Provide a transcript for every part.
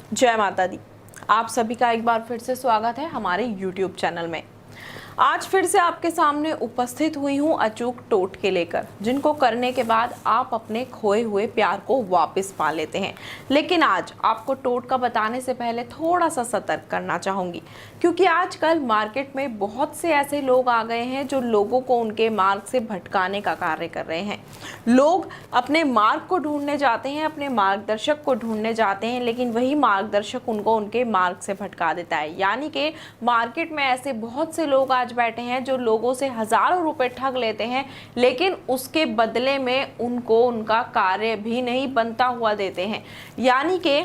जय माता दी। आप सभी का एक बार फिर से स्वागत है हमारे YouTube चैनल में। आज फिर से आपके सामने उपस्थित हुई हूँ अचूक टोटके लेकर, जिनको करने के बाद आप अपने खोए हुए प्यार को वापस पा लेते हैं। लेकिन आज आपको टोटका बताने से पहले थोड़ा सा सतर्क करना चाहूँगी, क्योंकि आजकल मार्केट में बहुत से ऐसे लोग आ गए हैं जो लोगों को उनके मार्ग से भटकाने का कार्य कर रहे हैं। लोग अपने मार्ग को ढूंढने जाते हैं, अपने मार्गदर्शक को ढूंढने जाते हैं, लेकिन वही मार्गदर्शक उनको उनके मार्ग से भटका देता है। यानी कि मार्केट में ऐसे बहुत से लोग आज बैठे हैं जो लोगों से हजारों रुपए ठग लेते हैं, लेकिन उसके बदले में उनको उनका कार्य भी नहीं बनता हुआ देते हैं। यानी कि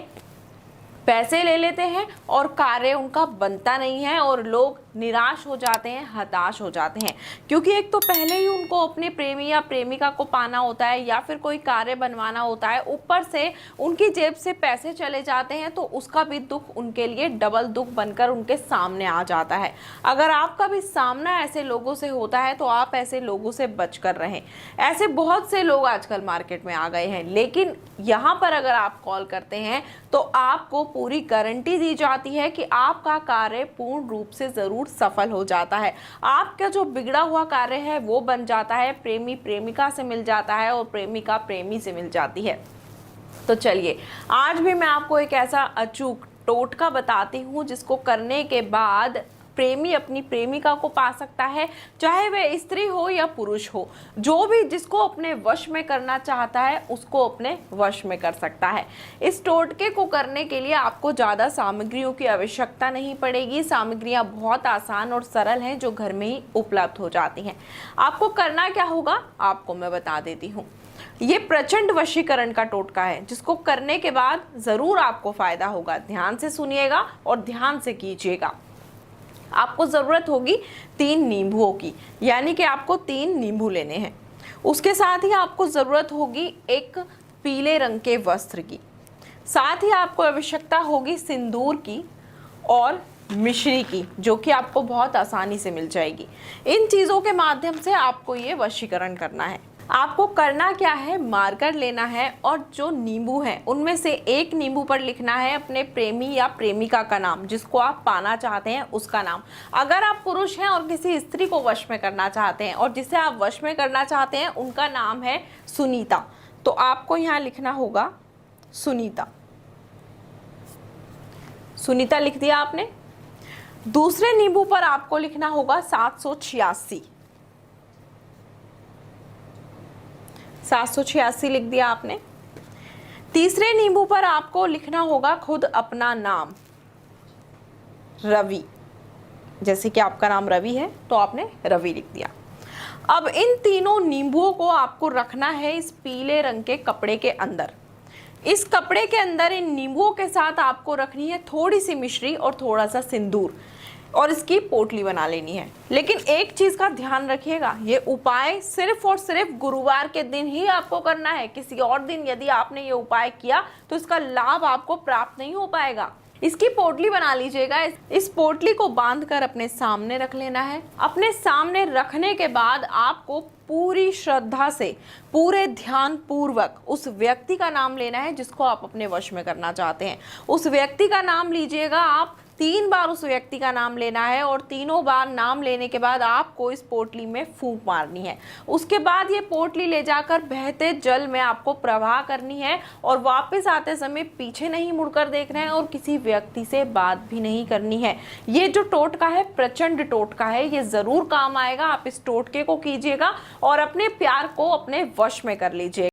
पैसे ले लेते हैं और कार्य उनका बनता नहीं है और लोग निराश हो जाते हैं, हताश हो जाते हैं, क्योंकि एक तो पहले ही उनको अपने प्रेमी या प्रेमिका को पाना होता है या फिर कोई कार्य बनवाना होता है, ऊपर से उनकी जेब से पैसे चले जाते हैं, तो उसका भी दुख उनके लिए डबल दुख बनकर उनके सामने आ जाता है। अगर आपका भी सामना ऐसे लोगों से होता है तो आप ऐसे लोगों से बचकर रहें। ऐसे बहुत से लोग आजकल मार्केट में आ गए हैं, लेकिन यहाँ पर अगर आप कॉल करते हैं तो आपको पूरी गारंटी दी जाती है कि आपका कार्य पूर्ण रूप से जरूर सफल हो जाता है। आपका जो बिगड़ा हुआ कार्य है वो बन जाता है, प्रेमी प्रेमिका से मिल जाता है और प्रेमिका प्रेमी से मिल जाती है। तो चलिए, आज भी मैं आपको एक ऐसा अचूक टोटका बताती हूँ जिसको करने के बाद प्रेमी अपनी प्रेमिका को पा सकता है, चाहे वह स्त्री हो या पुरुष हो। जो भी जिसको अपने वश में करना चाहता है उसको अपने वश में कर सकता है। इस टोटके को करने के लिए आपको ज़्यादा सामग्रियों की आवश्यकता नहीं पड़ेगी। सामग्रियां बहुत आसान और सरल हैं जो घर में ही उपलब्ध हो जाती हैं। आपको करना क्या होगा आपको मैं बता देती हूँ। ये प्रचंड वशीकरण का टोटका है जिसको करने के बाद ज़रूर आपको फायदा होगा। ध्यान से सुनिएगा और ध्यान से कीजिएगा। आपको ज़रूरत होगी 3 नींबुओं की, यानी कि आपको 3 नींबू लेने हैं। उसके साथ ही आपको ज़रूरत होगी एक पीले रंग के वस्त्र की। साथ ही आपको आवश्यकता होगी सिंदूर की और मिश्री की, जो कि आपको बहुत आसानी से मिल जाएगी। इन चीज़ों के माध्यम से आपको ये वशीकरण करना है। आपको करना क्या है, मार्कर लेना है और जो नींबू हैं उनमें से एक नींबू पर लिखना है अपने प्रेमी या प्रेमिका का नाम, जिसको आप पाना चाहते हैं उसका नाम। अगर आप पुरुष हैं और किसी स्त्री को वश में करना चाहते हैं और जिसे आप वश में करना चाहते हैं उनका नाम है सुनीता, तो आपको यहाँ लिखना होगा सुनीता। सुनीता लिख दिया आपने। दूसरे नींबू पर आपको लिखना होगा 786। 786 लिख दिया आपने। तीसरे नींबू पर आपको लिखना होगा खुद अपना नाम, रवि। जैसे कि आपका नाम रवि है तो आपने रवि लिख दिया। अब इन तीनों नींबुओं को आपको रखना है इस पीले रंग के कपड़े के अंदर। इस कपड़े के अंदर इन नींबुओं के साथ आपको रखनी है थोड़ी सी मिश्री और थोड़ा सा सिंदूर और इसकी पोटली बना लेनी है। लेकिन एक चीज का ध्यान रखिएगा, ये उपाय सिर्फ और सिर्फ गुरुवार के दिन ही आपको करना है। किसी और दिन यदि आपने ये उपाय किया तो इसका लाभ आपको प्राप्त नहीं हो पाएगा। इसकी पोटली बना लीजिएगा। इस पोटली को बांधकर अपने सामने रख लेना है। अपने सामने रखने के बाद आपको पूरी श्रद्धा से, पूरे ध्यान पूर्वक उस व्यक्ति का नाम लेना है जिसको आप अपने वश में करना चाहते हैं। उस व्यक्ति का नाम लीजिएगा आप। 3 बार उस व्यक्ति का नाम लेना है और तीनों बार नाम लेने के बाद आपको इस पोटली में फूंक मारनी है। उसके बाद ये पोटली ले जाकर बहते जल में आपको प्रवाह करनी है और वापस आते समय पीछे नहीं मुड़कर देखना है और किसी व्यक्ति से बात भी नहीं करनी है। ये जो टोटका है प्रचंड टोटका है, ये जरूर काम आएगा। आप इस टोटके को कीजिएगा और अपने प्यार को अपने वश में कर लीजिएगा।